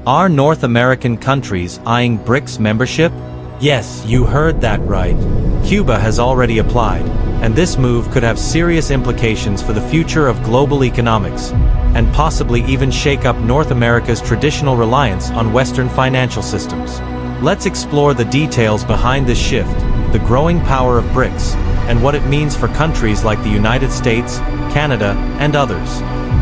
Are North American countries eyeing Brics membership? Yes, you heard that right. Cuba has already applied, and this move could have serious implications for the future of global economics, and possibly even shake up North America's traditional reliance on Western financial systems. Let's explore the details behind this shift, the growing power of Brics, and what it means for countries like the United States, Canada, and others.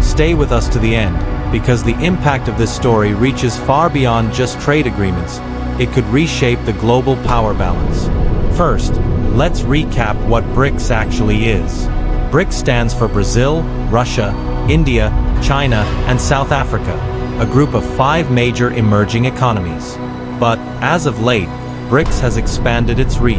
Stay with us to the end, because the impact of this story reaches far beyond just trade agreements. It could reshape the global power balance. First, let's recap what Brics actually is. Brics stands for Brazil, Russia, India, China, and South Africa, a group of 5 major emerging economies. But, as of late, Brics has expanded its reach.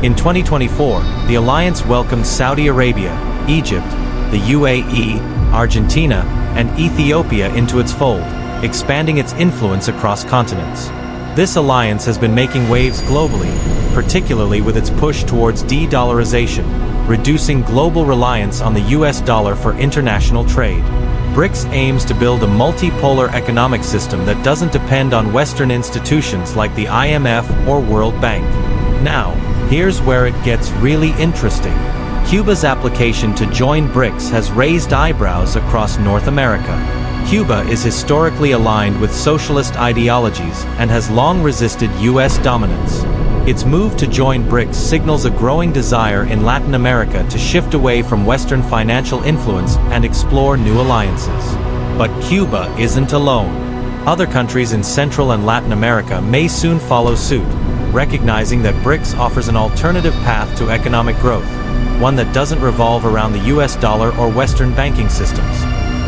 In 2024, the alliance welcomed Saudi Arabia, Egypt, the UAE, Argentina, and Ethiopia into its fold, expanding its influence across continents. This alliance has been making waves globally, particularly with its push towards de-dollarization, reducing global reliance on the US dollar for international trade. Brics aims to build a multipolar economic system that doesn't depend on Western institutions like the IMF or World Bank. Now, here's where it gets really interesting. Cuba's application to join Brics has raised eyebrows across North America. Cuba is historically aligned with socialist ideologies and has long resisted US dominance. Its move to join Brics signals a growing desire in Latin America to shift away from Western financial influence and explore new alliances. But Cuba isn't alone. Other countries in Central and Latin America may soon follow suit, recognizing that Brics offers an alternative path to economic growth, one that doesn't revolve around the US dollar or Western banking systems.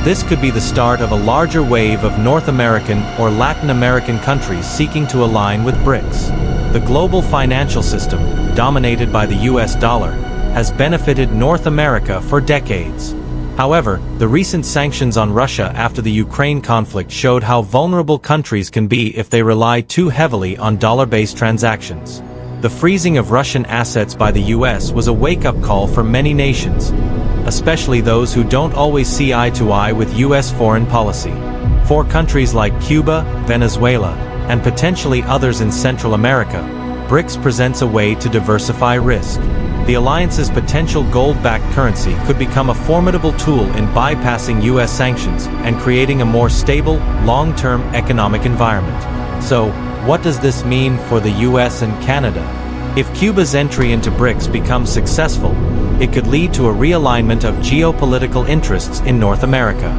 This could be the start of a larger wave of North American or Latin American countries seeking to align with Brics. The global financial system, dominated by the US dollar, has benefited North America for decades. However, the recent sanctions on Russia after the Ukraine conflict showed how vulnerable countries can be if they rely too heavily on dollar-based transactions. The freezing of Russian assets by the US was a wake-up call for many nations, especially those who don't always see eye to eye with US foreign policy. For countries like Cuba, Venezuela, and potentially others in Central America, Brics presents a way to diversify risk. The alliance's potential gold-backed currency could become a formidable tool in bypassing US sanctions and creating a more stable, long-term economic environment. So, what does this mean for the US and Canada? If Cuba's entry into Brics becomes successful, it could lead to a realignment of geopolitical interests in North America.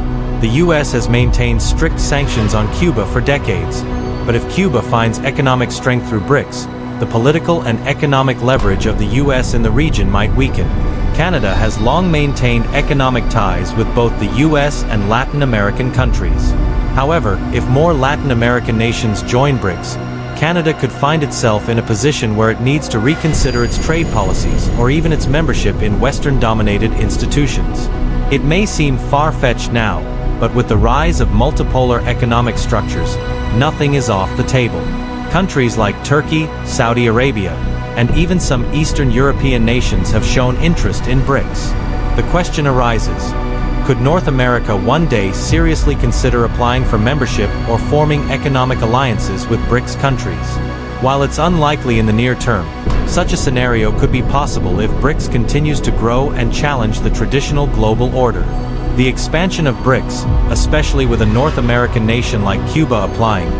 The US has maintained strict sanctions on Cuba for decades, but if Cuba finds economic strength through Brics, the political and economic leverage of the US in the region might weaken. Canada has long maintained economic ties with both the US and Latin American countries. However, if more Latin American nations join Brics, Canada could find itself in a position where it needs to reconsider its trade policies or even its membership in Western-dominated institutions. It may seem far-fetched now, but with the rise of multipolar economic structures, nothing is off the table. Countries like Turkey, Saudi Arabia, and even some Eastern European nations have shown interest in Brics. The question arises, could North America one day seriously consider applying for membership or forming economic alliances with Brics countries? While it's unlikely in the near term, such a scenario could be possible if Brics continues to grow and challenge the traditional global order. The expansion of Brics, especially with a North American nation like Cuba applying,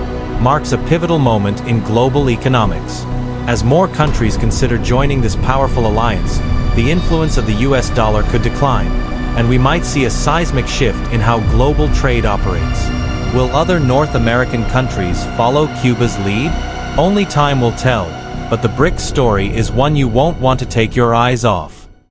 marks a pivotal moment in global economics. As more countries consider joining this powerful alliance, the influence of the US dollar could decline, and we might see a seismic shift in how global trade operates. Will other North American countries follow Cuba's lead? Only time will tell, but the Brics story is one you won't want to take your eyes off.